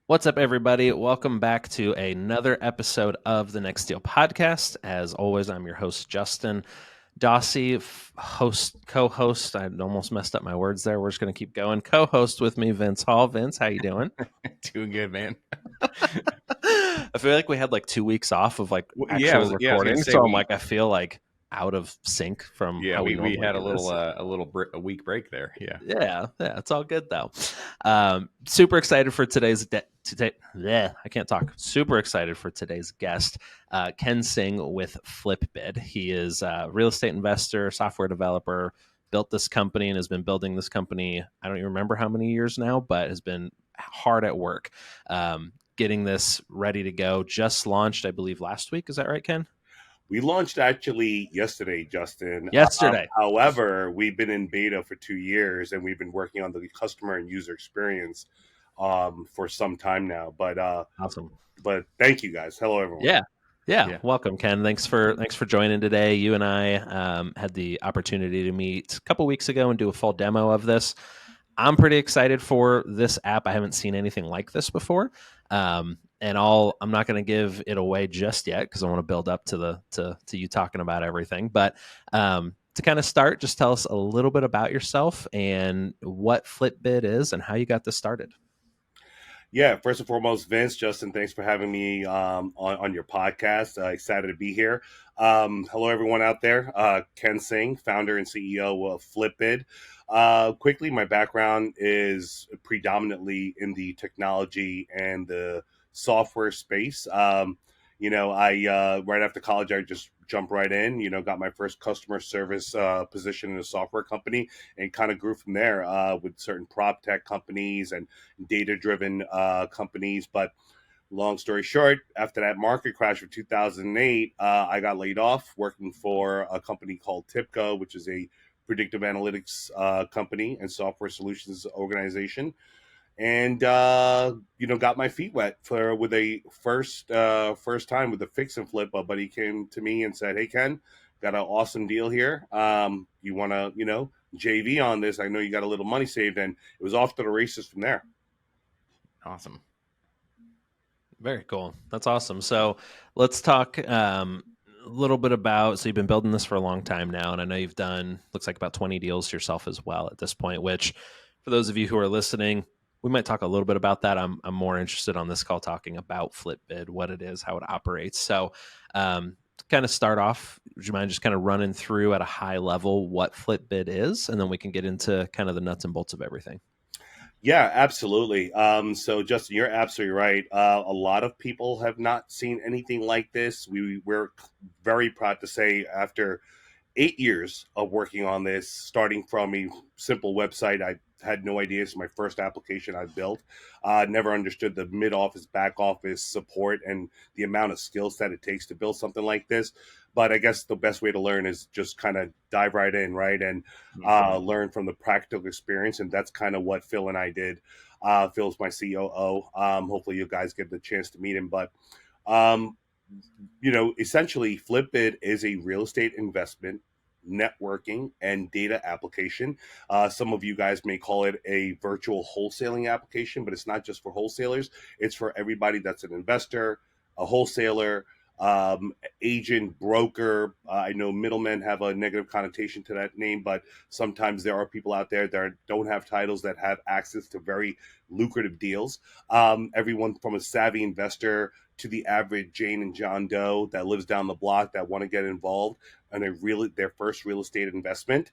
What's up, everybody? Welcome back to another episode of the Next Deal podcast. As always, I'm your host, Justin Dossie, co-host. I almost messed up my words there. We're just going to keep going. Co-host with me, Vince Hall. Vince, how you doing? Doing good, man. I feel like we had like 2 weeks off of like Yeah, I actual was gonna recording, say so I'm like, I feel like out of sync from how we we normally had a do this. a week break there. Yeah. Yeah, it's all good though. Super excited for I can't talk. Super excited for today's guest, Ken Singh with Flipp Bidd. He is a real estate investor, software developer, built this company and has been building this company. I don't even remember how many years now, but has been hard at work getting this ready to go. Just launched, I believe, last week. Is that right, Ken? We launched actually yesterday, Justin. Yesterday. However, we've been in beta for 2 years, and we've been working on the customer and user experience for some time now. Awesome. But thank you guys. Hello, everyone. Yeah. Welcome, Ken. Thanks for joining today. You and I had the opportunity to meet a couple weeks ago and do a full demo of this. I'm pretty excited for this app. I haven't seen anything like this before. I'm not going to give it away just yet because I want to build up to you talking about everything. But to kind of start, just tell us a little bit about yourself and what Flipp Bidd is and how you got this started. Yeah, first and foremost, Vince, Justin, thanks for having me on your podcast. Excited to be here. Hello, everyone out there. Ken Singh, founder and CEO of Flipp Bidd. Quickly, my background is predominantly in the technology and the software space. I right after college, I just jumped right in. Got my first customer service position in a software company, and kind of grew from there with certain prop tech companies and data-driven companies. But long story short, after that market crash of 2008, I got laid off working for a company called TIPCO, which is a predictive analytics company and software solutions organization. And got my feet wet with a first time with a fix and flip. A buddy came to me and said, "Hey, Ken, got an awesome deal here. You want to JV on this? I know you got a little money saved," and it was off to the races from there. Awesome. Very cool. That's awesome. So let's talk a little bit about, so you've been building this for a long time now, and I know you've done, looks like about 20 deals yourself as well at this point, which for those of you who are listening, we might talk a little bit about that. I'm more interested on this call talking about Flipp Bidd, what it is, how it operates. So to kind of start off, would you mind just kind of running through at a high level what Flipp Bidd is, and then we can get into kind of the nuts and bolts of everything? Yeah, absolutely. So, Justin, you're absolutely right. A lot of people have not seen anything like this. We're very proud to say, after 8 years of working on this, starting from a simple website, I had no idea. It's my first application I built. Never understood the mid office, back office support, and the amount of skill set it takes to build something like this. But I guess the best way to learn is just kind of dive right in, right? And learn from the practical experience. And that's kind of what Phil and I did. Phil's my COO. Hopefully you guys get the chance to meet him. But essentially, Flipp Bidd is a real estate investment, networking, and data application. Some of you guys may call it a virtual wholesaling application, but it's not just for wholesalers. It's for everybody that's an investor, a wholesaler, agent, broker. I know middlemen have a negative connotation to that name, but sometimes there are people out there that don't have titles that have access to very lucrative deals. Everyone from a savvy investor to the average Jane and John Doe that lives down the block that want to get involved in their first real estate investment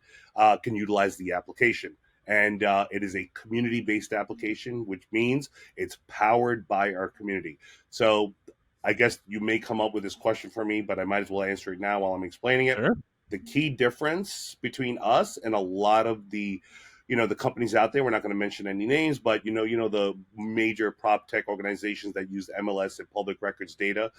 can utilize the application. And it is a community-based application, which means it's powered by our community. So I guess you may come up with this question for me, but I might as well answer it now while I'm explaining it. Sure. The key difference between us and a lot of the companies out there, we're not going to mention any names, but the major prop tech organizations that use MLS and public records data,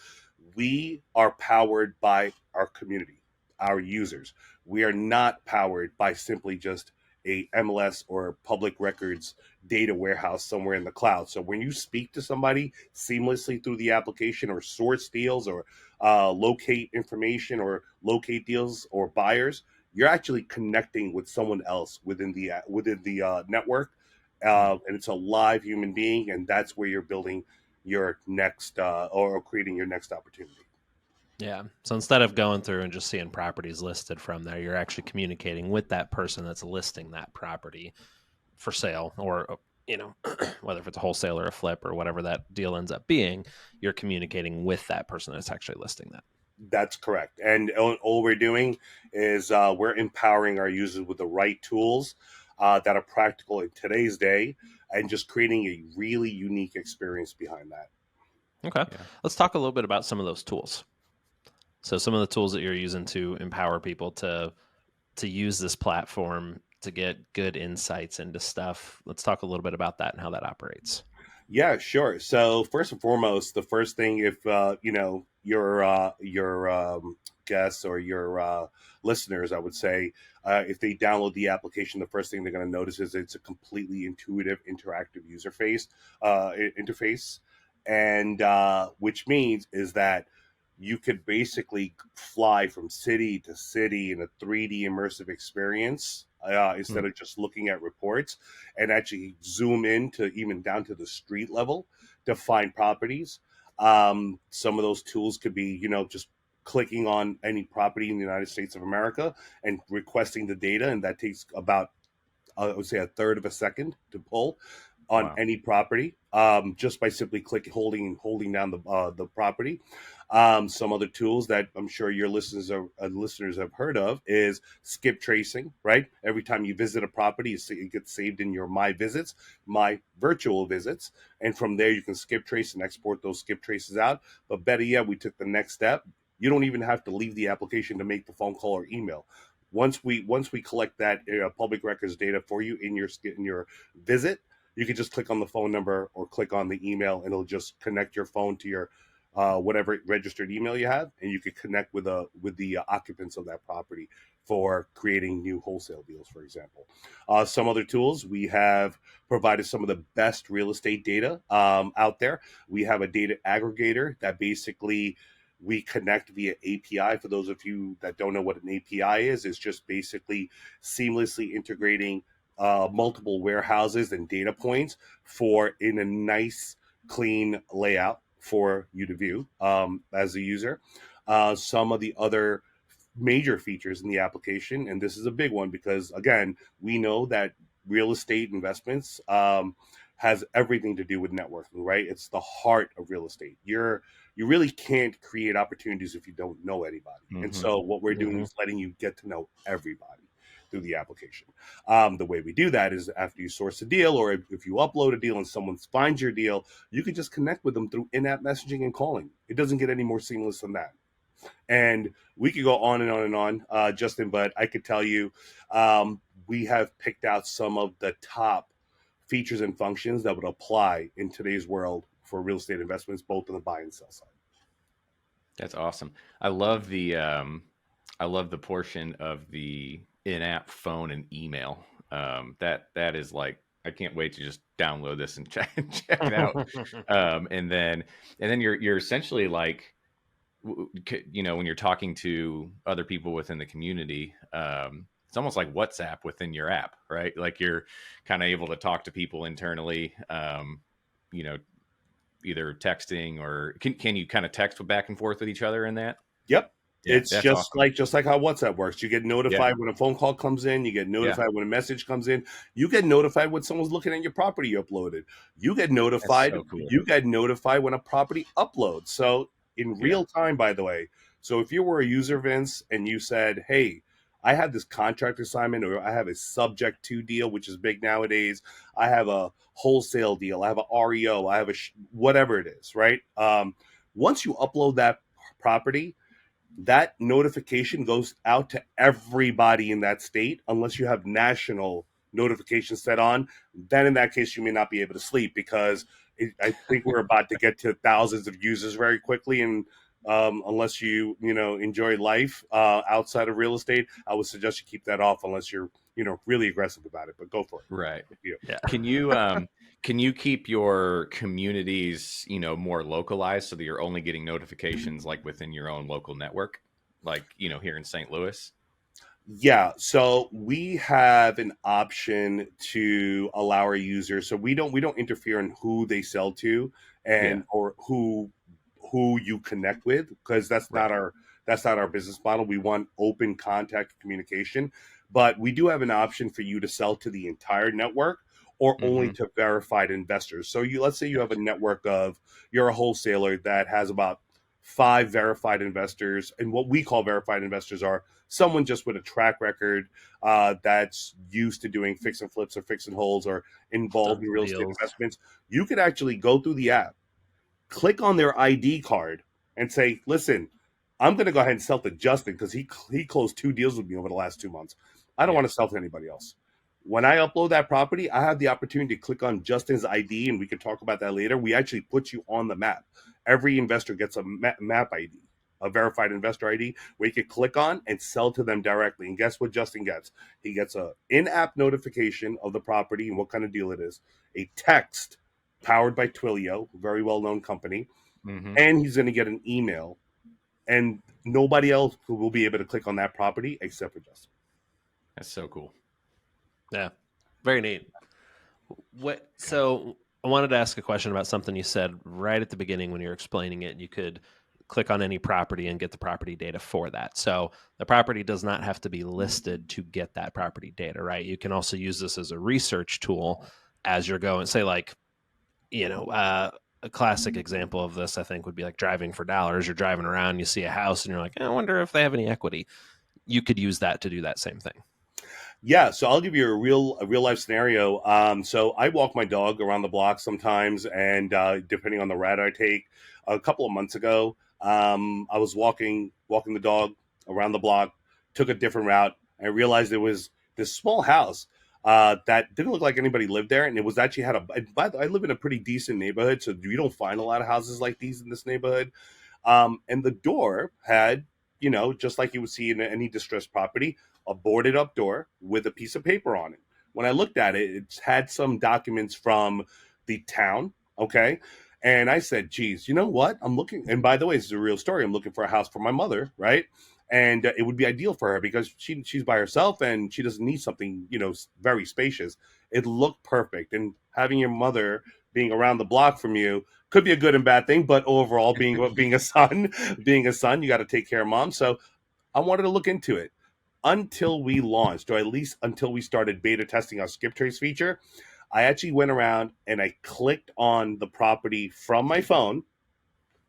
we are powered by our community, our users. We are not powered by simply just a MLS or public records data warehouse somewhere in the cloud. So when you speak to somebody seamlessly through the application, or source deals, or locate information, or locate deals or buyers, you're actually connecting with someone else within the network, and it's a live human being, and that's where you're building your next or creating your next opportunity. Yeah. So instead of going through and just seeing properties listed from there, you're actually communicating with that person that's listing that property for sale, or whether if it's a wholesale or a flip or whatever that deal ends up being, you're communicating with that person that's actually listing that. That's correct. And all we're doing is we're empowering our users with the right tools that are practical in today's day, and just creating a really unique experience behind that. Okay. Yeah. Let's talk a little bit about some of those tools. So some of the tools that you're using to empower people to use this platform to get good insights into stuff. Let's talk a little bit about that and how that operates. Yeah, sure. So first and foremost, the first thing, if your guests or your listeners, I would say, if they download the application, the first thing they're going to notice is it's a completely intuitive, interactive interface, and which means is that you could basically fly from city to city in a 3D immersive experience instead of just looking at reports, and actually zoom in to even down to the street level to find properties. Some of those tools could be, just clicking on any property in the United States of America and requesting the data, and that takes about, I would say, a third of a second to pull on Wow. any property, just by simply holding down the property. Some other tools that I'm sure your listeners have heard of is skip tracing. Right, every time you visit a property, it gets saved in your My Visits, My Virtual Visits, and from there you can skip trace and export those skip traces out. But better yet, we took the next step. You don't even have to leave the application to make the phone call or email. Once we collect that public records data for you in your visit, you can just click on the phone number or click on the email, and it'll just connect your phone to your whatever registered email you have, and you can connect with the occupants of that property for creating new wholesale deals, for example. Some other tools, we have provided some of the best real estate data out there. We have a data aggregator that basically we connect via API. For those of you that don't know what an API is, it's just basically seamlessly integrating multiple warehouses and data points for in a nice, clean layout for you to view as a user. Some of the other major features in the application, and this is a big one because, again, we know that real estate investments has everything to do with networking, right? It's the heart of real estate. You really can't create opportunities if you don't know anybody. And so what we're doing is letting you get to know everybody through the application. The way we do that is after you source a deal, or if you upload a deal and someone finds your deal, you can just connect with them through in-app messaging and calling. It doesn't get any more seamless than that. And we could go on and on and on, Justin, but I could tell you we have picked out some of the top features and functions that would apply in today's world for real estate investments, both on the buy and sell side. That's awesome. I love the portion of the in-app phone and email. That is like, I can't wait to just download this and check it out. And then you're essentially like, when you're talking to other people within the community, it's almost like WhatsApp within your app, right? Like you're kind of able to talk to people internally, either texting, or can you kind of text back and forth with each other in that? Yep. Yeah, It's that's awesome. just like how WhatsApp works. You get Yeah, notified when a phone call comes in. You get yeah, notified when a message comes in. You get notified when someone's looking at your property you uploaded. You get that's notified. so cool. You get notified when a property uploads. So in Yeah, real time, by the way. So if you were a user, Vince, and you said, "Hey, I have this contract assignment, or I have a subject to deal, which is big nowadays. I have a wholesale deal. I have a REO. I have whatever it is, right?" Once you upload that property, that notification goes out to everybody in that state unless you have national notifications set on. Then in that case, you may not be able to sleep because I think we're about to get to thousands of users very quickly. And unless you enjoy life outside of real estate, I would suggest you keep that off unless you're really aggressive about it. But go for it. right. Yeah. Can you keep your communities, more localized so that you're only getting notifications like within your own local network, like here in St. Louis? Yeah, so we have an option to allow our users. So we don't interfere in who they sell to Yeah. and or who you connect with, because Right. that's not our business model. We want open contact communication, but we do have an option for you to sell to the entire network or only Mm-hmm. to verified investors. So you let's say you have a Gotcha. network of you're a wholesaler that has about 5 verified investors, and what we call verified investors are someone just with a track record that's used to doing fix and flips or fix and holds or involved Done in some real estate deals. investments. You could actually go through the app, click on their ID card, and say, "Listen, I'm going to go ahead and sell to Justin because he closed 2 deals with me over the last 2 months. I don't Yeah. want to sell to anybody else." When I upload that property, I have the opportunity to click on Justin's ID, and we can talk about that later. We actually put you on the map. Every investor gets a map ID, a verified investor ID, where you can click on and sell to them directly. And guess what Justin gets? He gets a in-app notification of the property and what kind of deal it is, a text powered by Twilio, very well-known company, Mm-hmm. and he's going to get an email, and nobody else will be able to click on that property except for Justin. That's so cool. Yeah, very neat. What? Okay. So I wanted to ask a question about something you said right at the beginning when you were explaining it. You could click on any property and get the property data for that. So the property does not have to be listed to get that property data, right? You can also use this as a research tool as you're going. Say, like, you know, a classic example of this, I think, would be like driving for dollars. You're driving around, you see a house, and you're like, I wonder if they have any equity. You could use that to do that same thing. Yeah, so I'll give you a real life scenario. So I walk my dog around the block sometimes, and depending on the route I take, a couple of months ago, I was walking the dog around the block, took a different route. I realized there was this small house that didn't look like anybody lived there, and it was actually had a. And by the, I live in a pretty decent neighborhood, so you don't find a lot of houses like these in this neighborhood. And the door had, just like you would see in any distressed property, a boarded up door with a piece of paper on it. When I looked at it, it had some documents from the town. Okay. And I said, geez, you know what? I'm looking, and by the way, this is a real story. I'm looking for a house for my mother, right? And it would be ideal for her because she's by herself and she doesn't need something, very spacious. It looked perfect. And having your mother being around the block from you could be a good and bad thing, but overall, being a son, being a son, you got to take care of mom. So I wanted to look into it until we launched, or at least until we started beta testing our skip trace feature. I actually went around and I clicked on the property from my phone,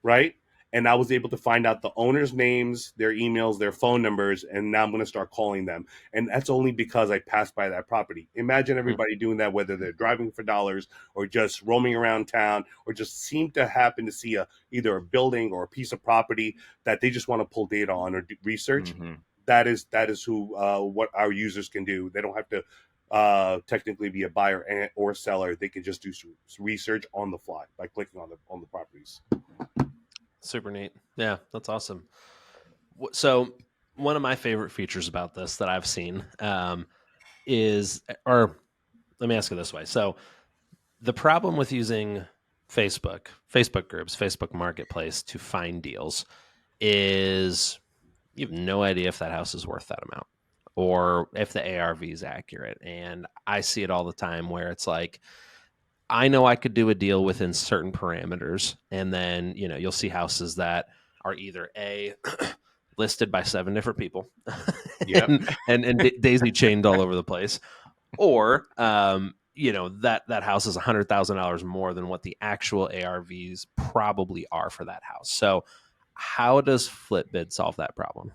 right? And I was able to find out the owners' names, their emails, their phone numbers, and now I'm going to start calling them. And that's only because I passed by that property. Imagine Hmm. everybody doing that, whether they're driving for dollars or just roaming around town, or just seem to happen to see either a building or a piece of property that they just want to pull data on or do research. Mm-hmm. That is who what our users can do. They don't have to technically be a buyer or seller. They can just do research on the fly by clicking on the properties. Super neat. Yeah, that's awesome. So one of my favorite features about this that I've seen is, or let me ask it this way. So the problem with using Facebook groups, Facebook Marketplace to find deals is you have no idea if that house is worth that amount or if the ARV is accurate. And I see it all the time where it's like, I know I could do a deal within certain parameters. And then, you'll see houses that are either listed by 7 different people Yep. and daisy chained all over the place, or that house is $100,000 more than what the actual ARVs probably are for that house. So how does Flip Bid solve that problem?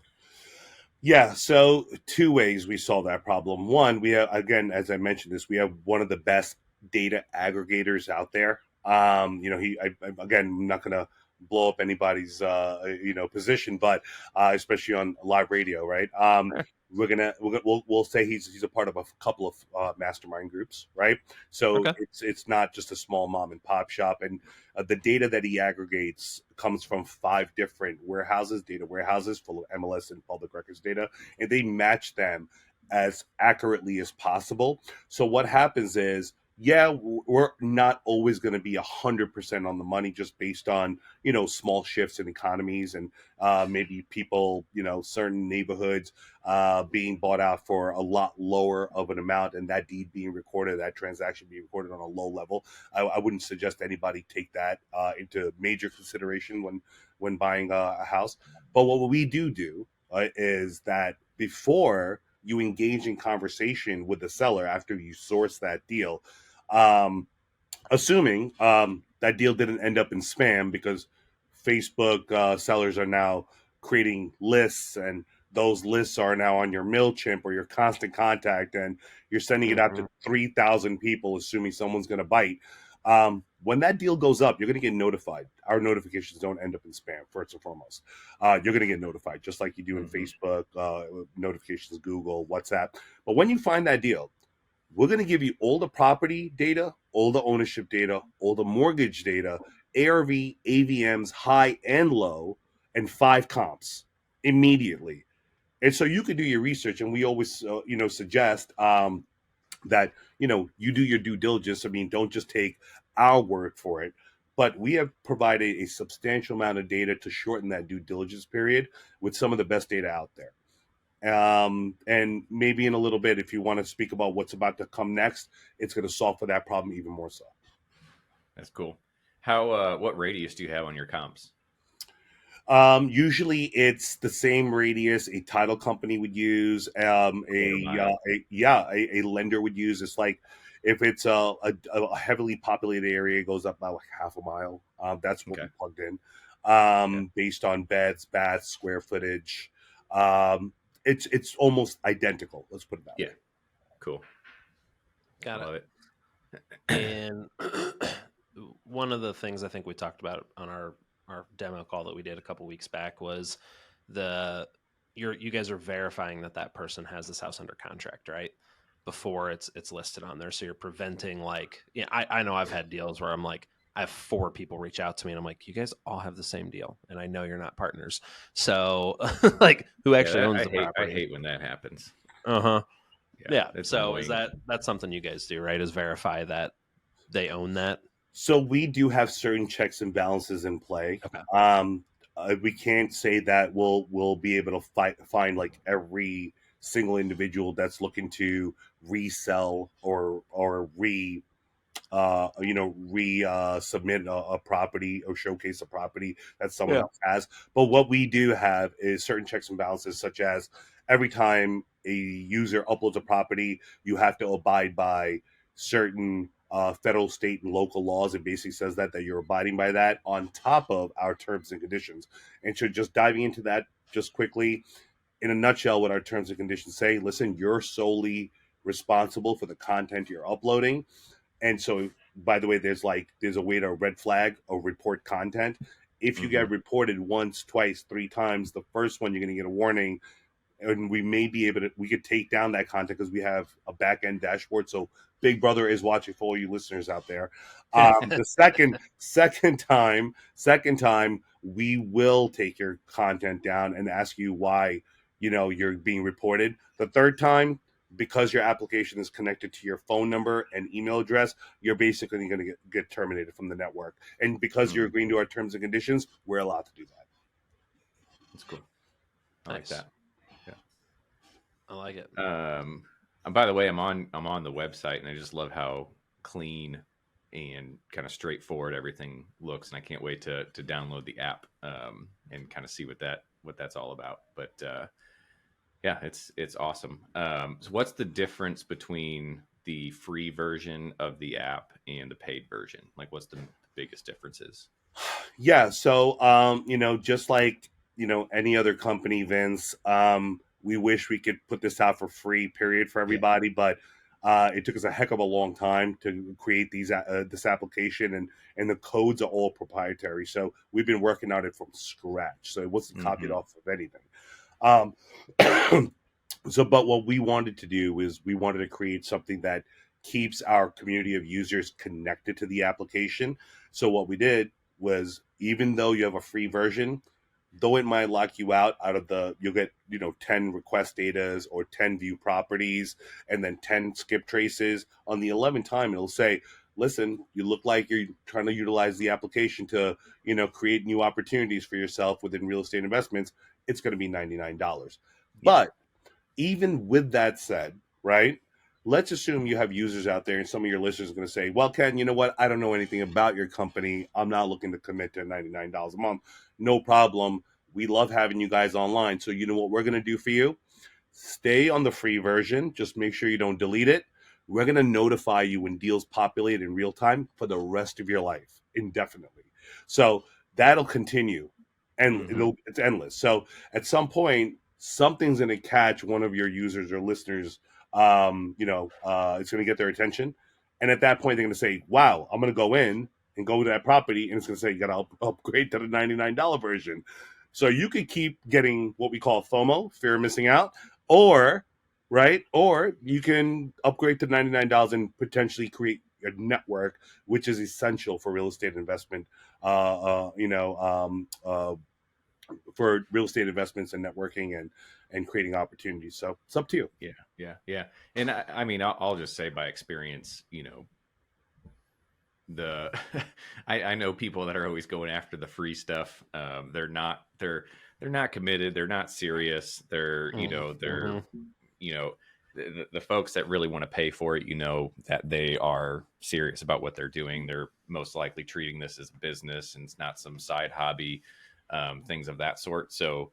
Yeah, so 2 ways we solve that problem. One, we have, again, as I mentioned this, we have one of the best data aggregators out there. Again, I'm not going to blow up anybody's position, but especially on live radio, right? We'll say he's a part of a couple of mastermind groups, right? So Okay. it's not just a small mom and pop shop, and the data that he aggregates comes from 5 different data warehouses full of MLS and public records data, and they match them as accurately as possible. So what happens is yeah, we're not always going to be 100% on the money, just based on, small shifts in economies, and maybe people, certain neighborhoods being bought out for a lot lower of an amount, and that deed being recorded, that transaction being recorded on a low level. I wouldn't suggest anybody take that into major consideration when buying a house. But what we do is that before you engage in conversation with the seller after you source that deal, um, assuming that deal didn't end up in spam, because Facebook sellers are now creating lists, and those lists are now on your MailChimp or your Constant Contact, and you're sending it out Mm-hmm. to 3,000 people, assuming someone's going to bite. When that deal goes up, you're going to get notified. Our notifications don't end up in spam, first and foremost. You're going to get notified, just like you do in Mm-hmm. Facebook, notifications, Google, WhatsApp. But when you find that deal, we're going to give you all the property data, all the ownership data, all the mortgage data, ARV, AVMs, high and low, and 5 comps immediately. And so you could do your research, and we always, suggest that you do your due diligence. I mean, don't just take our word for it, but we have provided a substantial amount of data to shorten that due diligence period with some of the best data out there. And maybe in a little bit, if you want to speak about what's about to come next, it's going to solve for that problem even more so. That's cool. How what radius do you have on your comps? Usually it's the same radius a title company would use, Quarter mile. a lender would use. It's like if it's a heavily populated area, it goes up about like half a mile. That's what we Okay. plugged in, Okay. based on beds, baths, square footage. Um, it's almost identical. Let's put it that Yeah. way. Cool. I Got it. love it. And one of the things I think we talked about on our demo call that we did a couple weeks back was the you guys are verifying that that person has this house under contract, right? Before it's listed on there. So you're preventing, like, I know I've had deals where I'm like, I have 4 people reach out to me and I'm like, you guys all have the same deal, and I know you're not partners. So like, who Yeah, actually owns I the hate property? when that happens. Uh-huh. Yeah, Yeah. it's So annoying. that's something you guys do, right? Is verify that they own that. So we do have certain checks and balances in play. Okay. We can't say that we'll be able to find like every single individual that's looking to resell or submit a property or showcase a property that someone Yeah. else has. But what we do have is certain checks and balances, such as every time a user uploads a property, you have to abide by certain federal, state, and local laws. It basically says that you're abiding by that on top of our terms and conditions. And so, just diving into that just quickly, in a nutshell, what our terms and conditions say: listen, you're solely responsible for the content you're uploading. And so, by the way, there's a way to red flag or report content. If you Hmm. get reported once, twice, 3 times, the first one you're going to get a warning, and we may be able to, we could take down that content because we have a back end dashboard. So Big Brother is watching for all you listeners out there. The second time we will take your content down and ask you why you're being reported. The third time, because your application is connected to your phone number and email address, you're basically going to get terminated from the network. And because you're Mm, agreeing to our terms and conditions, we're allowed to do that. that's cool. I like Nice. that. Yeah. I like it. And by the way, I'm on the website, and I just love how clean and kind of straightforward everything looks, and I can't wait to download the app and kind of see what that's all about. But yeah, it's awesome. So what's the difference between the free version of the app and the paid version? Like, what's the biggest differences? Yeah, so just like any other company, Vince, we wish we could put this out for free, period, for Yeah. everybody, but it took us a heck of a long time to create this application, and the codes are all proprietary. So we've been working on it from scratch. So it wasn't copied Hmm. off of anything. Um, so, but what we wanted to do is we wanted to create something that keeps our community of users connected to the application. So what we did was, even though you have a free version, though it might lock you out of the, you'll get, 10 request datas or 10 view properties and then 10 skip traces. On the 11th time, it'll say, listen, you look like you're trying to utilize the application to, create new opportunities for yourself within real estate investments. It's going to be $99. Yeah. But even with that said, right? Let's assume you have users out there and some of your listeners are going to say, well, Ken, you know what? I don't know anything about your company. I'm not looking to commit to $99 a month. No problem. We love having you guys online. So you know what we're going to do for you? Stay on the free version. Just make sure you don't delete it. We're going to notify you when deals populate in real time for the rest of your life indefinitely. So that'll continue and it's endless. So at some point, something's going to catch one of your users or listeners. It's going to get their attention. And at that point, they're going to say, wow, I'm going to go in and go to that property. And it's going to say, you got to upgrade to the $99 version. So you could keep getting what we call FOMO, fear of missing out, or you can upgrade to $99 and potentially create a network, which is essential for real estate investment. For real estate investments and networking and creating opportunities. So it's up to you. Yeah. And I mean, I'll just say by experience, I know people that are always going after the free stuff. They're not committed. They're not serious. They're the folks that really want to pay for it, that they are serious about what they're doing. They're most likely treating this as business and it's not some side hobby, things of that sort. So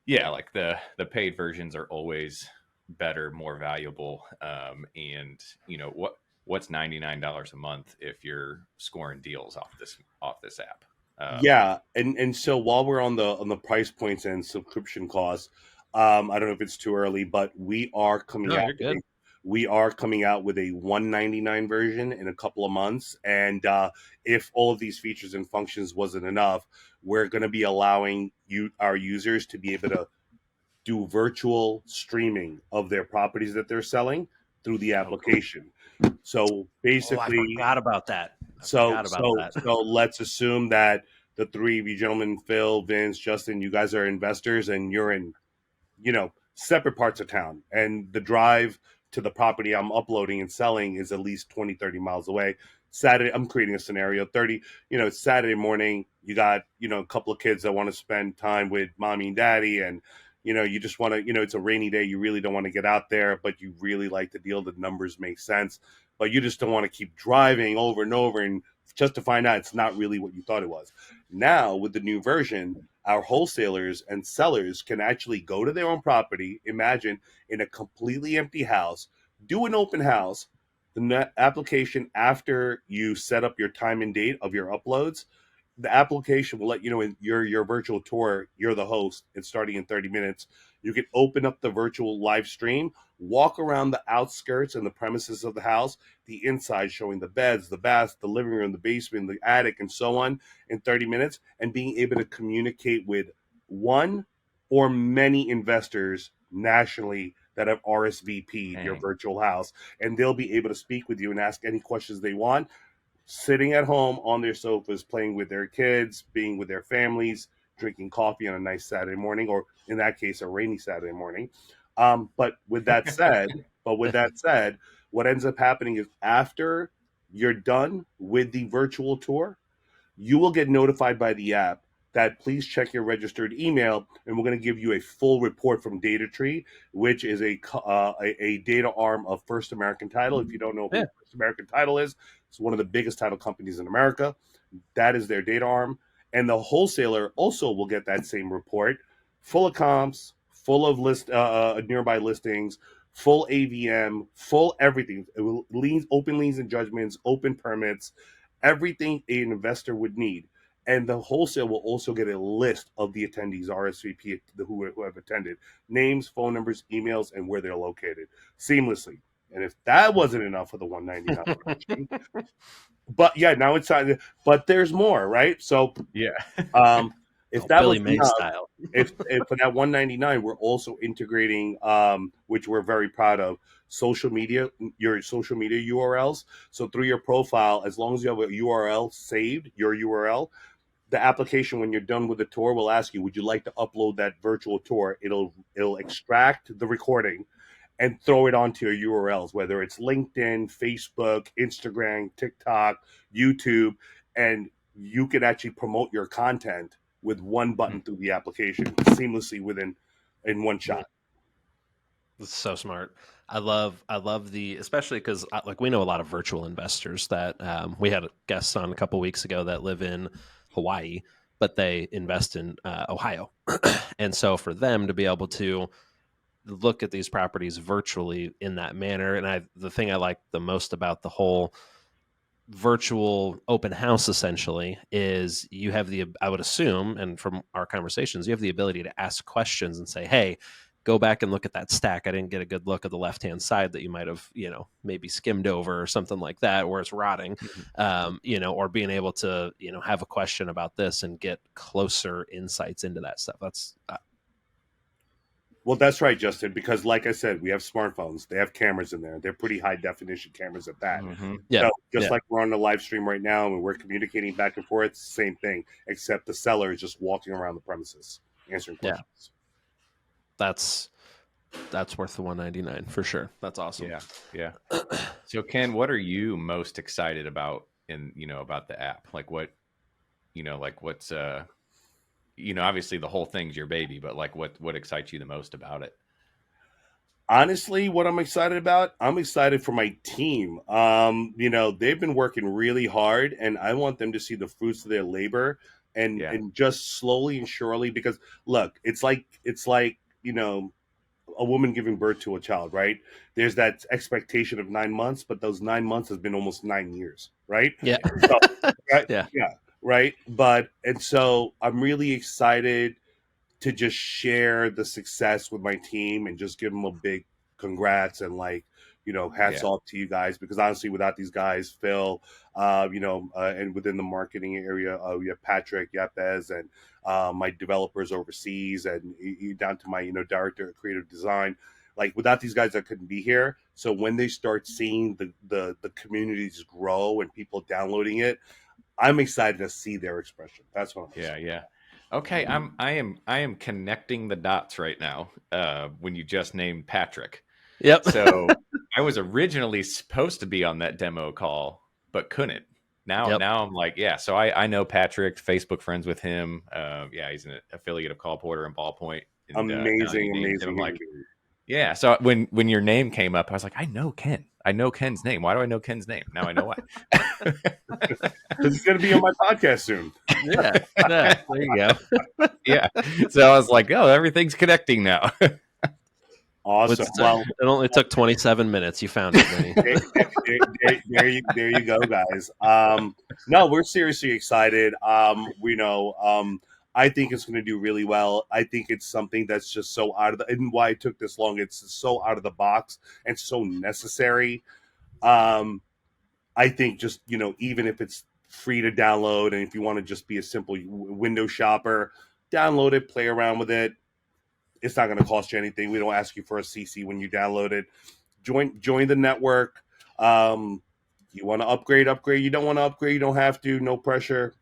yeah, like the paid versions are always better, more valuable. And what's $99 a month if you're scoring deals off this app? Yeah, and so while we're on the price points and subscription costs, I don't know if it's too early, but we are coming No, out. you're good. We are coming out with a $199 version in a couple of months, and if all of these features and functions wasn't enough, we're going to be allowing our users to be able to do virtual streaming of their properties that they're selling through the application. So basically, I forgot about that. so let's assume that the three of you gentlemen, Phil, Vince, Justin, you guys are investors and you're in, separate parts of town. And the drive to the property I'm uploading and selling is at least 20, 30 miles away. Saturday, I'm creating a scenario. It's Saturday morning. You got, a couple of kids that want to spend time with mommy and daddy. And, you just want to, it's a rainy day. You really don't want to get out there, but you really like the deal. The numbers make sense, but you just don't want to keep driving over and over and just to find out it's not really what you thought it was. Now, with the new version, our wholesalers and sellers can actually go to their own property, imagine in a completely empty house, do an open house, the application after you set up your time and date of your uploads, the application will let you know in your virtual tour, you're the host. It's starting in 30 minutes. You can open up the virtual live stream, walk around the outskirts and the premises of the house, the inside showing the beds, the baths, the living room, the basement, the attic, and so on in 30 minutes, and being able to communicate with one or many investors nationally that have RSVP'd your virtual house. And they'll be able to speak with you and ask any questions they want, sitting at home on their sofas, playing with their kids, being with their families, drinking coffee on a nice Saturday morning, or in that case, a rainy Saturday morning. But with that said, what ends up happening is after you're done with the virtual tour, you will get notified by the app that please check your registered email, and we're going to give you a full report from DataTree, which is a data arm of First American Title. If you don't know who First American Title is, it's one of the biggest title companies in America. That is their data arm. And the wholesaler also will get that same report, full of comps, full of nearby listings, full AVM, full everything. Open liens and judgments, open permits, everything an investor would need. And the wholesale will also get a list of the attendees, RSVP, who have attended, names, phone numbers, emails, and where they're located seamlessly. And if that wasn't enough for the $199 version, but yeah, now it's time. But there's more, right? So yeah, if that Billy was May enough, style. if for that $199, we're also integrating, which we're very proud of, social media, your social media URLs. So through your profile, as long as you have a URL saved, your URL, the application, when you're done with the tour, will ask you, would you like to upload that virtual tour? It'll extract the recording and throw it onto your URLs, whether it's LinkedIn, Facebook, Instagram, TikTok, YouTube, and you can actually promote your content with one button through the application seamlessly in one shot. It's so smart. I love the, especially because like we know a lot of virtual investors that we had guests on a couple weeks ago that live in Hawaii, but they invest in Ohio, and so for them to be able to look at these properties virtually in that manner, and the thing I like the most about the whole virtual open house essentially is you have the, I would assume, and from our conversations, you have the ability to ask questions and say, hey, go back and look at that stack. I didn't get a good look at the left hand side that you might have, maybe skimmed over or something like that, where it's rotting. Or being able to, have a question about this and get closer insights into that stuff. That's Well, that's right, Justin, because like I said, we have smartphones. They have cameras in there. They're pretty high definition cameras at that. yeah. So just Yeah. like we're on the live stream right now and we're communicating back and forth, same thing, except the seller is just walking around the premises answering questions. That's worth the $199 for sure. That's awesome. Yeah. So Ken, what are you most excited about about the app? Like what, what's obviously the whole thing's your baby, but like what excites you the most about it? Honestly, what I'm excited about, I'm excited for my team. They've been working really hard and I want them to see the fruits of their labor and just slowly and surely, because look, it's like, a woman giving birth to a child, right? There's that expectation of 9 months, but those 9 months has been almost 9 years, right? Yeah. So, right? Yeah. Yeah. Right. And so I'm really excited to just share the success with my team and just give them a big congrats and hats off to you guys, because honestly, without these guys, Phil, and within the marketing area, we have Patrick Yepes and my developers overseas and down to my director of creative design. Like without these guys, I couldn't be here. So when they start seeing the communities grow and people downloading it, I'm excited to see their expression. That's what I'm excited. Yeah. Okay, I am connecting the dots right now. When you just named Patrick, Yep. So I was originally supposed to be on that demo call, but couldn't. Now I'm like, yeah. So I know Patrick, Facebook friends with him. He's an affiliate of Call Porter and Ballpoint. And, Amazing. I'm like, yeah. So when your name came up, I was like, I know Ken. I know Ken's name. Why do I know Ken's name? Now I know why. Because it's going to be on my podcast soon. Yeah. There you go. Yeah. So I was like, oh, everything's connecting now. Awesome. Well, it only took 27 minutes. You found it. there you go, guys. No, we're seriously excited. I think it's going to do really well. I think it's something that's just so out of the, and why it took this long. It's so out of the box and so necessary. I think just, even if it's free to download and if you want to just be a simple window shopper, download it, play around with it. It's not going to cost you anything. We don't ask you for a CC when you download it. Join the network. You want to upgrade. You don't want to upgrade, you don't have to. No pressure.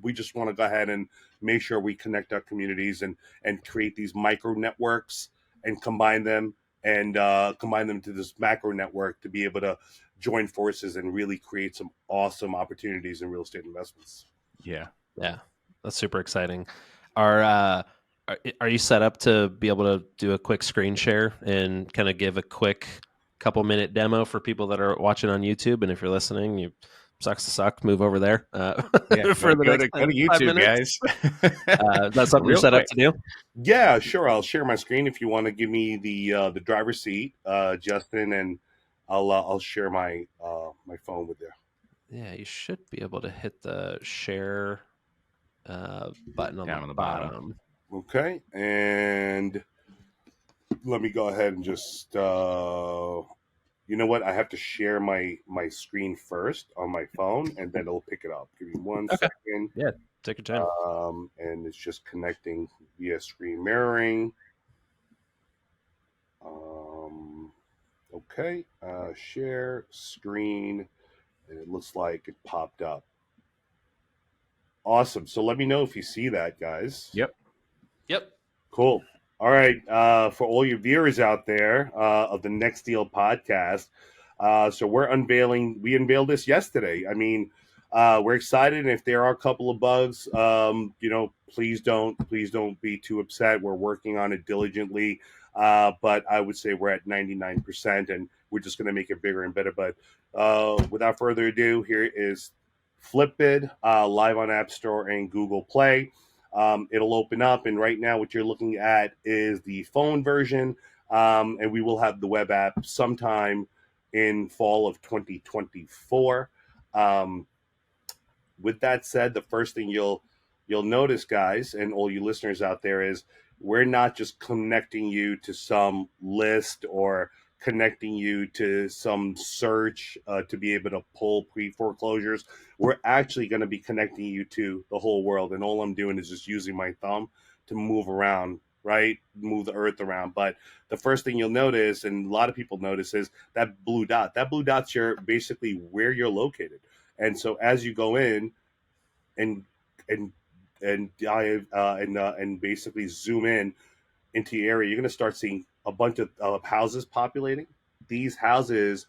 We just want to go ahead and make sure we connect our communities and create these micro networks and combine them to this macro network to be able to join forces and really create some awesome opportunities in real estate investments. Yeah, that's super exciting. Are you set up to be able to do a quick screen share and kind of give a quick couple minute demo for people that are watching on YouTube? And if you're listening, you sucks to suck, move over there for the next go to YouTube, guys. That's something you're set up to do? Yeah, sure. I'll share my screen if you want to give me the driver's seat, Justin, and I'll share my my phone with you. Yeah, you should be able to hit the share button on the bottom. Okay, and let me go ahead and just you know what? I have to share my screen first on my phone, and then it'll pick it up. Give me one second. Yeah, take your time. And it's just connecting via screen mirroring. Okay, share screen, and it looks like it popped up. Awesome. So let me know if you see that, guys. Yep. Yep. Cool. All right. For all your viewers out there of the Next Deal podcast, so we unveiled this yesterday. I mean, we're excited. And if there are a couple of bugs, please don't be too upset. We're working on it diligently. But I would say we're at 99%, and we're just going to make it bigger and better. But without further ado, here is Flipp Bidd live on App Store and Google Play. It'll open up, and right now what you're looking at is the phone version, and we will have the web app sometime in fall of 2024. Um, with that said, the first thing you'll notice, guys, and all you listeners out there, is we're not just connecting you to some list or connecting you to some search to be able to pull pre-foreclosures. We're actually going to be connecting you to the whole world, and all I'm doing is just using my thumb to move around, right? Move the earth around. But the first thing you'll notice, and a lot of people notice, is that blue dot. That blue dot's basically where you're located. And so as you go in and and dive and basically zoom in into your area, you're going to start seeing a bunch of houses populating. These houses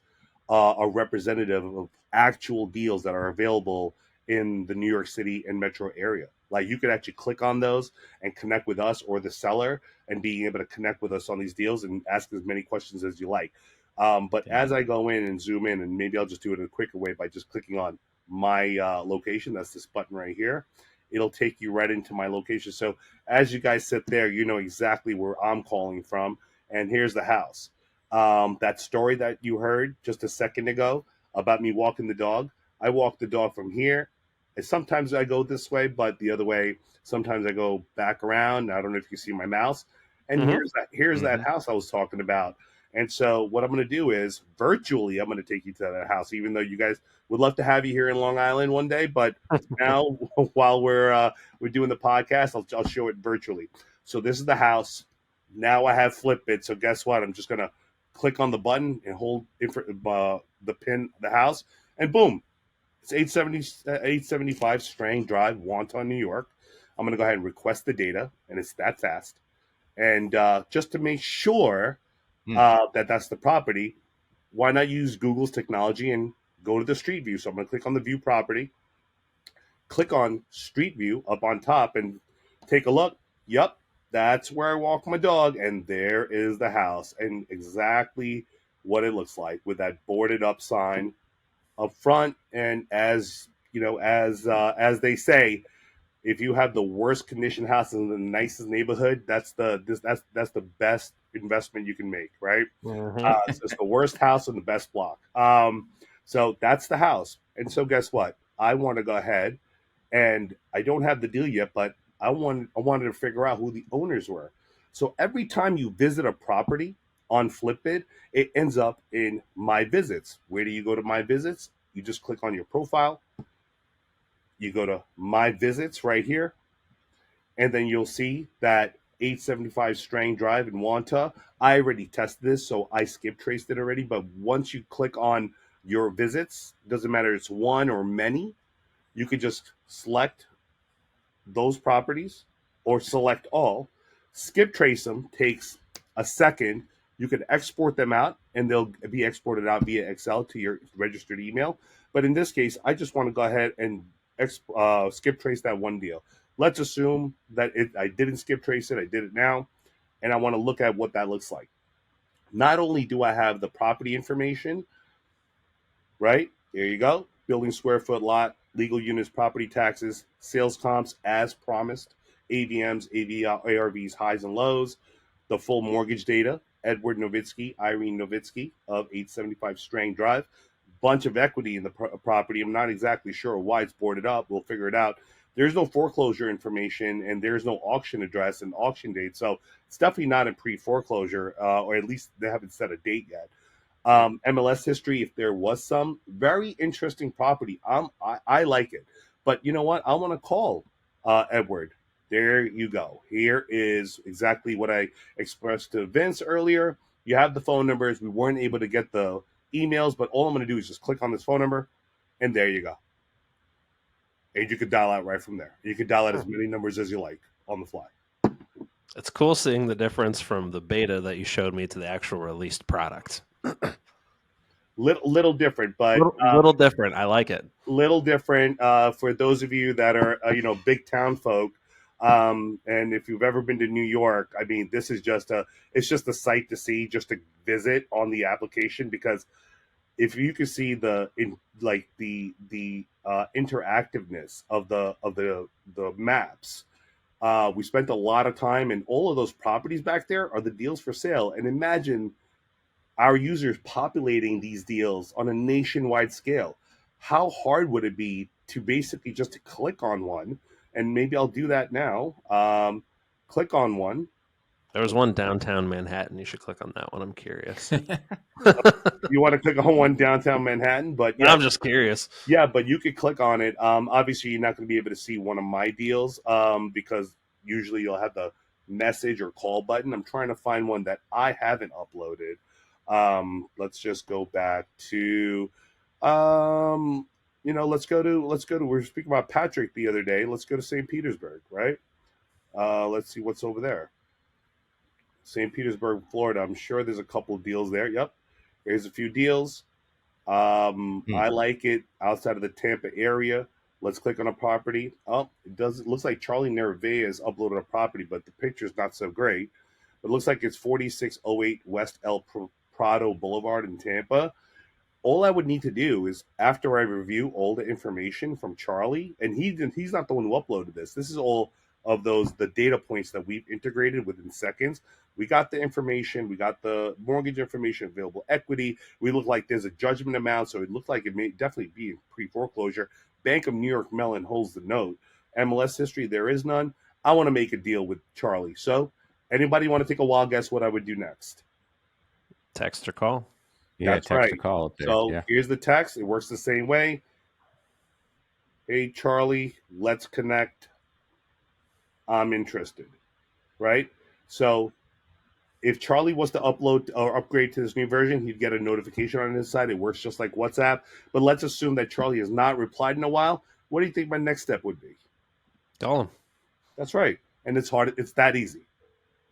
are representative of actual deals that are available in the New York City and metro area. Like, you could actually click on those and connect with us or the seller, and being able to connect with us on these deals and ask as many questions as you like. But as I go in and zoom in, and maybe I'll just do it in a quicker way by just clicking on my location. That's this button right here. It'll take you right into my location. So as you guys sit there, you know exactly where I'm calling from. And here's the house. That story that you heard just a second ago about me walking the dog, I walk the dog from here. And sometimes I go this way, but the other way, sometimes I go back around. I don't know if you see my mouse. And here's that house I was talking about. And so what I'm going to do is virtually, I'm going to take you to that house, even though you guys would love to have you here in Long Island one day. But now, while we're doing the podcast, I'll show it virtually. So this is the house. Now I have Flipp Bidd. So guess what? I'm just going to click on the button and hold the pin, the house, and boom. It's 875 Strang Drive, Wonton, New York. I'm going to go ahead and request the data, and it's that fast. And just to make sure that that's the property, why not use Google's technology and go to the Street View? So I'm going to click on the View Property, click on Street View up on top, and take a look. Yep, that's where I walk my dog, and there is the house, and exactly what it looks like with that boarded up sign up front. And as you know, as they say, if you have the worst conditioned house in the nicest neighborhood, that's the best investment you can make, right? So it's the worst house in the best block. So that's the house. And so guess what? I want to go ahead, and I don't have the deal yet, but I wanted to figure out who the owners were. So every time you visit a property on Flipp Bidd, it ends up in My Visits. Where do you go to My Visits? You just click on your profile. You go to My Visits right here, and then you'll see that 875 Strang Drive in Wanta. I already tested this, so I skip traced it already. But once you click on your visits, doesn't matter if it's one or many, you could just select those properties or select all. Skip trace them takes a second. You can export them out, and they'll be exported out via Excel to your registered email. But in this case, I just want to go ahead and skip trace that one deal. Let's assume that I didn't skip trace it. I did it now, and I want to look at what that looks like. Not only do I have the property information, right? There you go. Building square foot, lot, legal units, property taxes, sales comps as promised, AVMs, ARVs, highs and lows, the full mortgage data, Edward Novitsky, Irene Novitsky of 875 Strang Drive. Bunch of equity in the property. I'm not exactly sure why it's boarded up. We'll figure it out. There's no foreclosure information, and there's no auction address and auction date. So it's definitely not in pre-foreclosure, or at least they haven't set a date yet. MLS history, if there was some. Very interesting property. I like it. But you know what? I want to call Edward. There you go. Here is exactly what I expressed to Vince earlier. You have the phone numbers. We weren't able to get the emails, but all I'm going to do is just click on this phone number, and there you go. and you could dial out right from there. You could dial out as many numbers as you like on the fly. It's cool seeing the difference from the beta that you showed me to the actual released product. Little different, but little different. I like it. Little different for those of you that are big town folk. And if you've ever been to New York, I mean, this is just it's just a sight to see, just to visit on the application, because if you can see the interactiveness of the maps. We spent a lot of time, and all of those properties back there are the deals for sale. And imagine our users populating these deals on a nationwide scale. How hard would it be to basically just to click on one? And maybe I'll do that now. Click on one. There was one downtown Manhattan. You should click on that one. I'm curious. You want to click on one downtown Manhattan, but yeah, I'm just curious. Yeah, but you could click on it. Obviously, you're not going to be able to see one of my deals because usually you'll have the message or call button. I'm trying to find one that I haven't uploaded. Let's just go back to, let's go to. We were speaking about Patrick the other day. Let's go to St. Petersburg, right? Let's see what's over there. St. Petersburg, Florida. I'm sure there's a couple of deals there. Yep, here's a few deals. I like it outside of the Tampa area. Let's click on a property. Oh, it looks like Charlie Nervea uploaded a property, but the picture's not so great. It looks like it's 4608 West El Prado Boulevard in Tampa. All I would need to do is, after I review all the information from Charlie, and he's not the one who uploaded this. This is all of the data points that we've integrated within seconds. We got the information. We got the mortgage information, available equity. We look like there's a judgment amount, so it looked like it may definitely be in pre-foreclosure. Bank of New York Mellon holds the note. MLS history, there is none. I want to make a deal with Charlie. So anybody want to take a wild guess what I would do next? Text or call? Yeah, That's text right. or call up there. So yeah. Here's the text. It works the same way. Hey, Charlie, let's connect. I'm interested, right? So if Charlie was to upload or upgrade to this new version, he'd get a notification on his side. It works just like WhatsApp. But let's assume that Charlie has not replied in a while. What do you think my next step would be? Call him. That's right. And it's hard. It's that easy.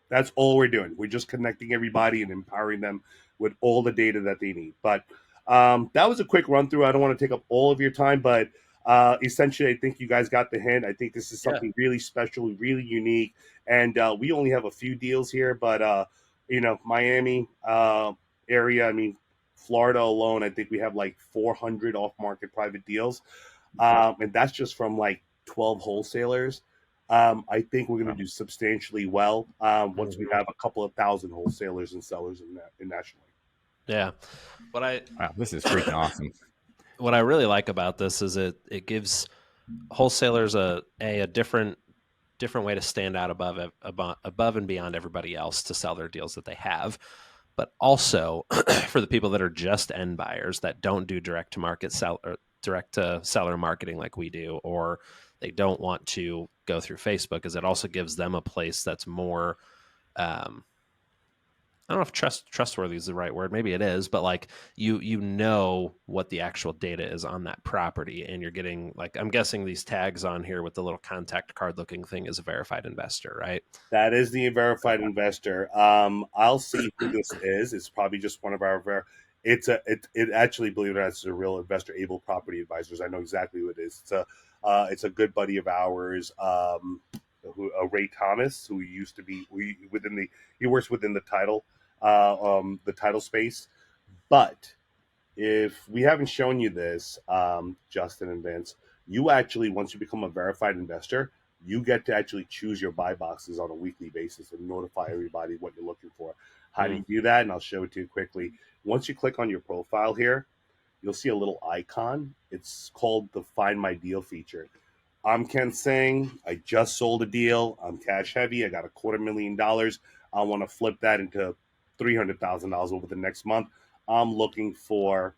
That's all we're doing. We're just connecting everybody and empowering them with all the data that they need. But that was a quick run through. I don't want to take up all of your time, but essentially, I think you guys got the hint. I think this is something really special, really unique. And we only have a few deals here, but, Miami area, I mean, Florida alone, I think we have like 400 off-market private deals. And that's just from like 12 wholesalers. I think we're going to do substantially well once we have a couple of thousand wholesalers and sellers in nationally. Yeah. Wow, this is freaking awesome. What I really like about this is it gives wholesalers a different way to stand out above and beyond everybody else to sell their deals that they have. But also for the people that are just end buyers that don't do direct to seller marketing like we do, or they don't want to go through Facebook, is it also gives them a place that's more, I don't know if trustworthy is the right word. Maybe it is, but like you know what the actual data is on that property, and you're getting, like, I'm guessing these tags on here with the little contact card looking thing is a verified investor, right? That is the verified investor. I'll see who this is. It's probably just one of our it actually, believe it or not, it's a real investor able property advisors. I know exactly who it is. It's a good buddy of ours, Ray Thomas, who used to be he works within the title space. But if we haven't shown you this, Justin and Vince, you actually, once you become a verified investor, you get to actually choose your buy boxes on a weekly basis and notify everybody what you're looking for. How do you do that? And I'll show it to you quickly. Once you click on your profile here, you'll see a little icon. It's called the Find My Deal feature. I'm Ken Singh. I just sold a deal. I'm cash heavy. I got $250,000. I want to flip that into $300,000 over the next month. I'm looking for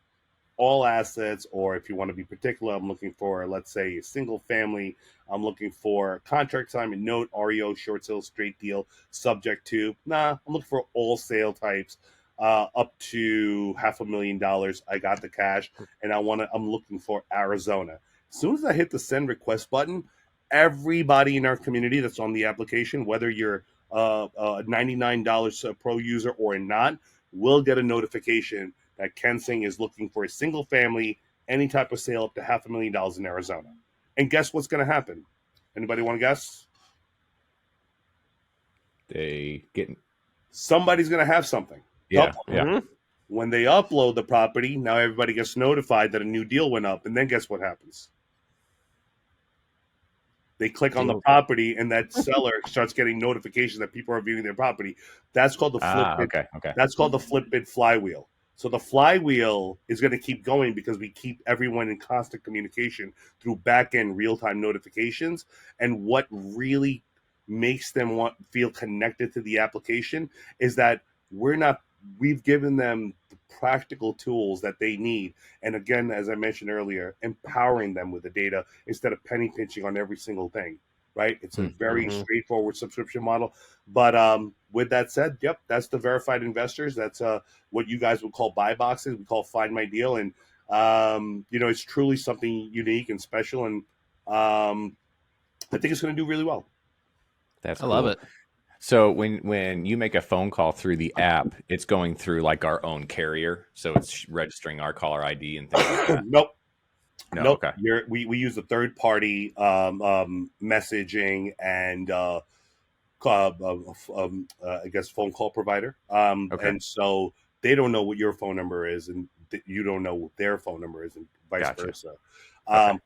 all assets, or if you want to be particular, I'm looking for, let's say, a single family. I'm looking for contract assignment note, REO, short sale, straight deal, subject to. I'm looking for all sale types, up to $500,000. I got the cash, and I'm looking for Arizona. As soon as I hit the send request button, everybody in our community that's on the application, whether you're a $99 pro user or not, will get a notification that Ken Singh is looking for a single family, any type of sale up to $500,000 in Arizona. And guess what's going to happen? Anybody want to guess? They get Somebody's going to have something. yeah. Mhm. When they upload the property, now everybody gets notified that a new deal went up. And then guess what happens? They click on the property, and that seller starts getting notifications that people are viewing their property. That's called the Flipp Bidd. Okay. That's called the Flipp Bidd flywheel. So the flywheel is going to keep going because we keep everyone in constant communication through back-end real-time notifications. And what really makes them feel connected to the application is that we've given them the practical tools that they need. And again, as I mentioned earlier, empowering them with the data instead of penny pinching on every single thing, right? It's a very straightforward subscription model. But with that said, yep, that's the verified investors. That's what you guys would call buy boxes. We call Find My Deal. And, it's truly something unique and special. And I think it's going to do really well. That's I love it. So when you make a phone call through the app, it's going through like our own carrier, so it's registering our caller ID and things like that. Nope. Okay. We use a third party messaging and I guess phone call provider. And so they don't know what your phone number is, and you don't know what their phone number is, and vice versa.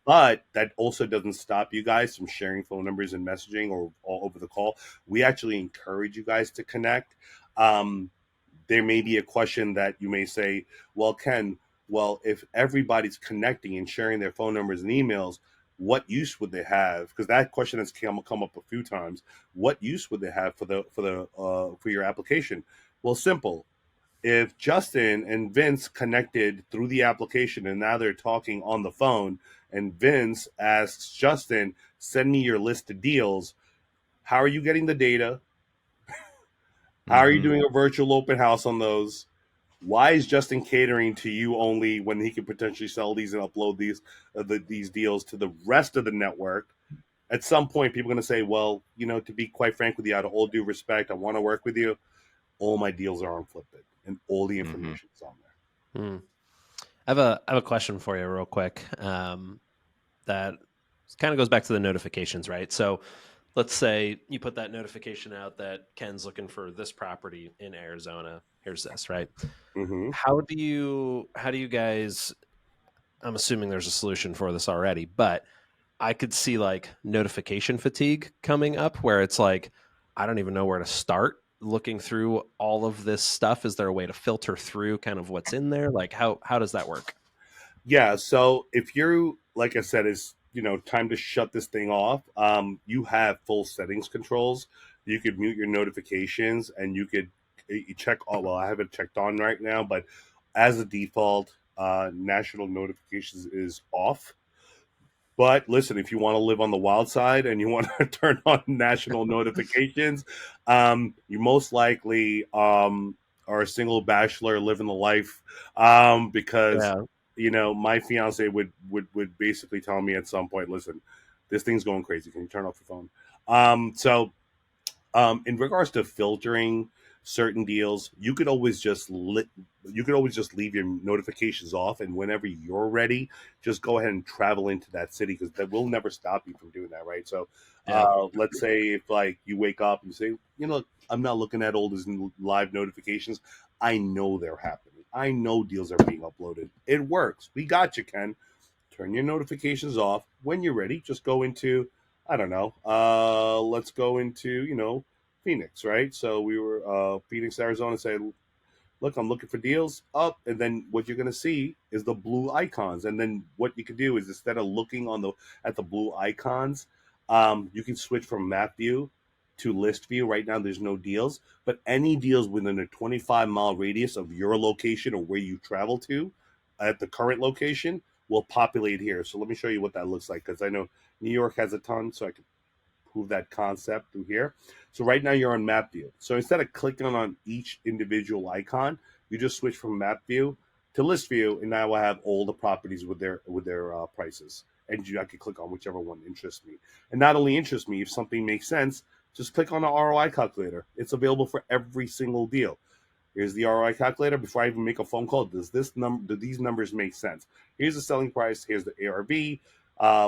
But that also doesn't stop you guys from sharing phone numbers and messaging or all over the call. We actually encourage you guys to connect. There may be a question that you may say, well, Ken, if everybody's connecting and sharing their phone numbers and emails, what use would they have? Because that question has come up a few times. What use would they have for your application? Well, simple. If Justin and Vince connected through the application and now they're talking on the phone, and Vince asks Justin, send me your list of deals, how are you getting the data? How are you doing a virtual open house on those? Why is Justin catering to you only when he could potentially sell these and upload these deals to the rest of the network? At some point, people are going to say, well, to be quite frank with you, out of all due respect, I want to work with you. All my deals are on Flipp Bidd, and all the information is on there. I have a question for you real quick that kind of goes back to the notifications, right? So let's say you put that notification out that Ken's looking for this property in Arizona. Here's this, right? How do you guys, I'm assuming there's a solution for this already, but I could see like notification fatigue coming up where it's like, I don't even know where to start looking through all of this stuff. Is there a way to filter through kind of what's in there? Like how does that work? Yeah. So if you're, like I said, is, time to shut this thing off, you have full settings controls. You could mute your notifications and you check well, I have it checked on right now, but as a default, national notifications is off. But listen, if you want to live on the wild side and you want to turn on national notifications, you most likely are a single bachelor living the life, because my fiance would basically tell me at some point, listen, this thing's going crazy. Can you turn off your phone? So in regards to filtering certain deals, you could always just leave your notifications off, and whenever you're ready, just go ahead and travel into that city, because that will never stop you from doing that, right? So let's say if like you wake up and you say, I'm not looking at all these live notifications. I know they're happening. I know deals are being uploaded. It works. We got you, Ken. Turn your notifications off. When you're ready, just go into, I don't know, let's go into, Phoenix, right? So we were Phoenix, Arizona, say, look, I'm looking for deals up, and then what you're going to see is the blue icons. And then what you can do is, instead of looking at the blue icons, you can switch from map view to list view. Right now there's no deals, but any deals within a 25-mile radius of your location or where you travel to at the current location will populate here. So let me show you what that looks like, because I know New York has a ton, so I can prove that concept through here. So right now you're on map view. So instead of clicking on each individual icon, you just switch from map view to list view, and now I have all the properties with their prices. and I could click on whichever one interests me. And not only interests me, if something makes sense, just click on the ROI calculator. It's available for every single deal. Here's the ROI calculator. Before I even make a phone call, do these numbers make sense? Here's the selling price. Here's the ARV.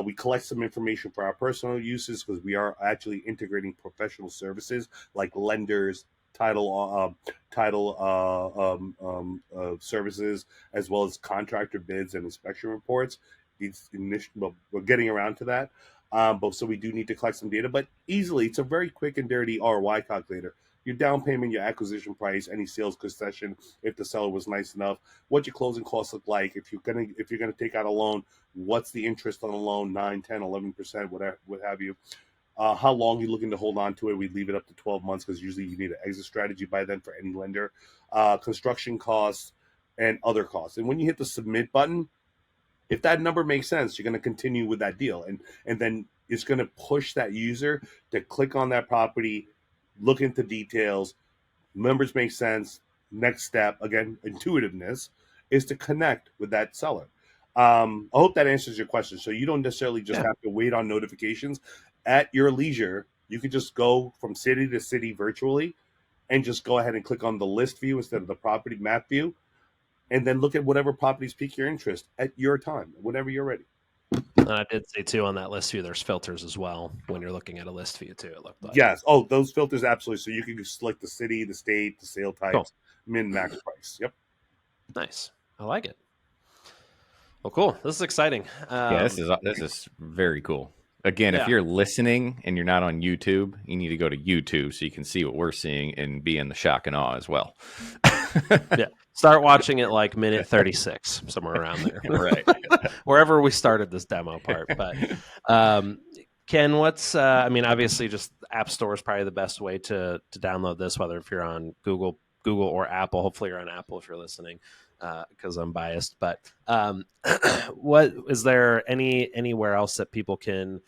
We collect some information for our personal uses because we are actually integrating professional services like lenders, title services, as well as contractor bids and inspection reports. We're getting around to that. But so we do need to collect some data, but easily it's a very quick and dirty ROI calculator. Your down payment, your acquisition price, any sales concession, if the seller was nice enough, what your closing costs look like, if you're gonna take out a loan, what's the interest on the loan, 9, 10, 11%, whatever, what have you. How long you're looking to hold on to it. We leave it up to 12 months because usually you need an exit strategy by then for any lender. Construction costs and other costs. And when you hit the submit button, if that number makes sense, you're going to continue with that deal. And then it's going to push that user to click on that property, look into details, numbers make sense. Next step, again, intuitiveness, is to connect with that seller. I hope that answers your question. So you don't necessarily just have to wait on notifications. At your leisure, you can just go from city to city virtually and just go ahead and click on the list view instead of the property map view, and then look at whatever properties pique your interest at your time, whenever you're ready. And I did say too on that list view, there's filters as well when you're looking at a list view too. It looked like. Yes. Oh, those filters, absolutely. So you can select the city, the state, the sale types, Cool. min, max price. Yep. Nice. I like it. Well, cool. This is exciting. This is very cool. Again, if you're listening and you're not on YouTube, you need to go to YouTube so you can see what we're seeing and be in the shock and awe as well. Yeah. Start watching it like minute 36, somewhere around there. Right. Wherever we started this demo part. But Ken, what's obviously just App Store is probably the best way to download this, whether if you're on Google or Apple. Hopefully you're on Apple if you're listening, because I'm biased. But what is there anywhere else that people can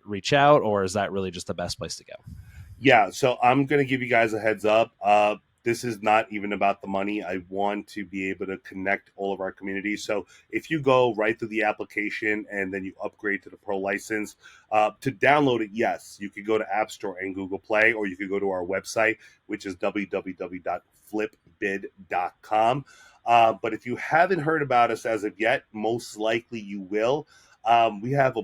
reach out, or is that really just the best place to go? Yeah, so I'm going to give you guys a heads up. This is not even about the money. I want to be able to connect all of our communities. So if you go right through the application and then you upgrade to the Pro license, to download it, yes, you could go to App Store and Google Play, or you could go to our website, which is www.flippbid.com. But if you haven't heard about us as of yet, most likely you will. We have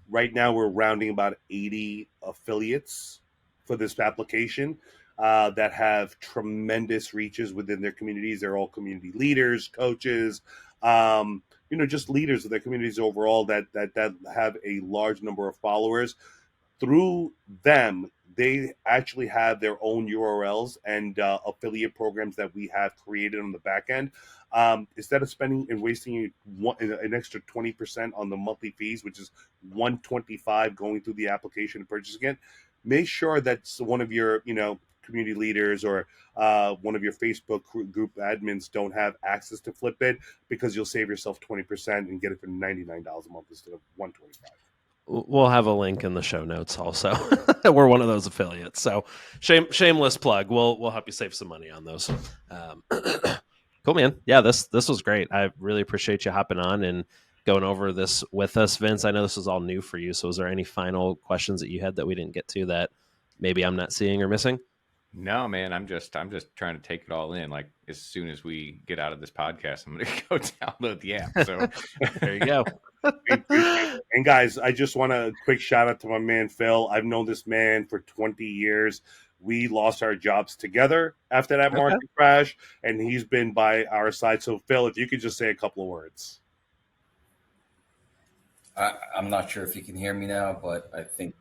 right now we're rounding about 80 affiliates for this application that have tremendous reaches within their communities. They're all community leaders, coaches, just leaders of their communities overall that have a large number of followers. Through them, they actually have their own URLs and affiliate programs that we have created on the back end. Instead of spending and wasting an extra 20% on the monthly fees, which is $125 going through the application and purchasing it, make sure that one of your community leaders or one of your Facebook group admins don't have access to Flipp Bidd, because you'll save yourself 20% and get it for $99 a month instead of $125. We'll have a link in the show notes also. We're one of those affiliates. So shameless plug. We'll help you save some money on those. Cool, man. Yeah, this was great. I really appreciate you hopping on and going over this with us, Vince. I know this is all new for you. So is there any final questions that you had that we didn't get to that maybe I'm not seeing or missing? No, man, I'm just trying to take it all in. Like, as soon as we get out of this podcast, I'm going to go download the app. So there you go. And guys, I just want a quick shout out to my man, Phil. I've known this man for 20 years. We lost our jobs together after that market crash, and he's been by our side. So Phil, if you could just say a couple of words. I'm not sure if you can hear me now, but I think,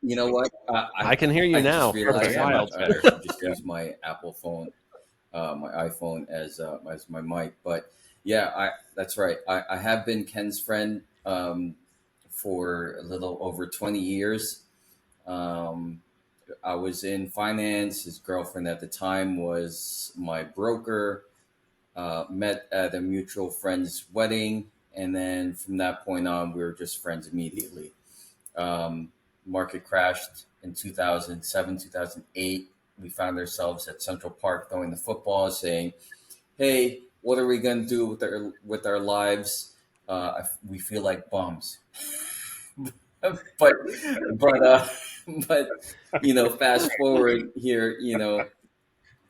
you know what? I can hear you now. Just I just use my Apple phone, my iPhone as my mic. But yeah, that's right. I have been Ken's friend for a little over 20 years. I was in finance. His girlfriend at the time was my broker. Met at a mutual friend's wedding. And then from that point on, we were just friends immediately. Market crashed in 2007, 2008. We found ourselves at Central Park throwing the football, saying, hey, what are we going to do with our lives? we feel like bums. but but fast forward here,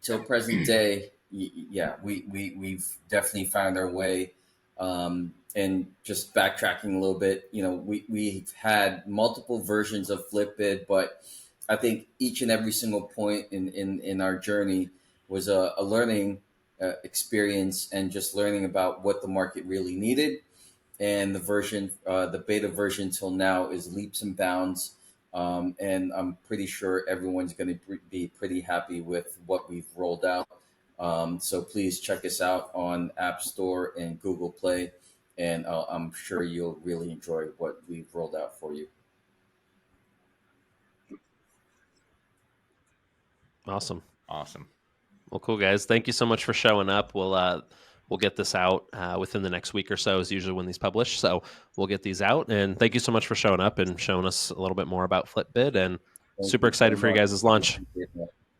till present day, yeah, we've definitely found our way. And just backtracking a little bit, we've had multiple versions of Flipp Bidd, but I think each and every single point in our journey was a learning experience, and just learning about what the market really needed. And the beta version till now is leaps and bounds. And I'm pretty sure everyone's going to be pretty happy with what we've rolled out. So please check us out on App Store and Google Play, and I'm sure you'll really enjoy what we've rolled out for you. Awesome. Well, cool, guys. Thank you so much for showing up. We'll get this out within the next week or so, is usually when these publish. So we'll get these out. And thank you so much for showing up and showing us a little bit more about Flipp Bidd. And super excited for you guys' launch.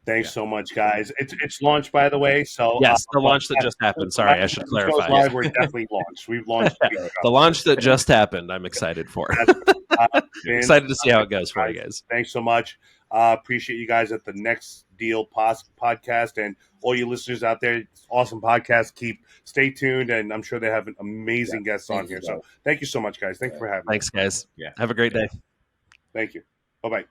Thanks so much, guys. It's launched, by the way. So yes, the launch that just happened. Sorry, I should clarify. Live, we're definitely launched. We've launched the launch that just happened. I'm excited for. Excited to see how it goes for you guys. Thanks so much. Appreciate you guys at the Next Deal podcast, and all you listeners out there. Awesome podcast. Stay tuned, and I'm sure they have amazing guests on here. So thank you so much, guys. Thanks for having me. Thanks, guys. Yeah. Have a great day. Thank you. Bye-bye.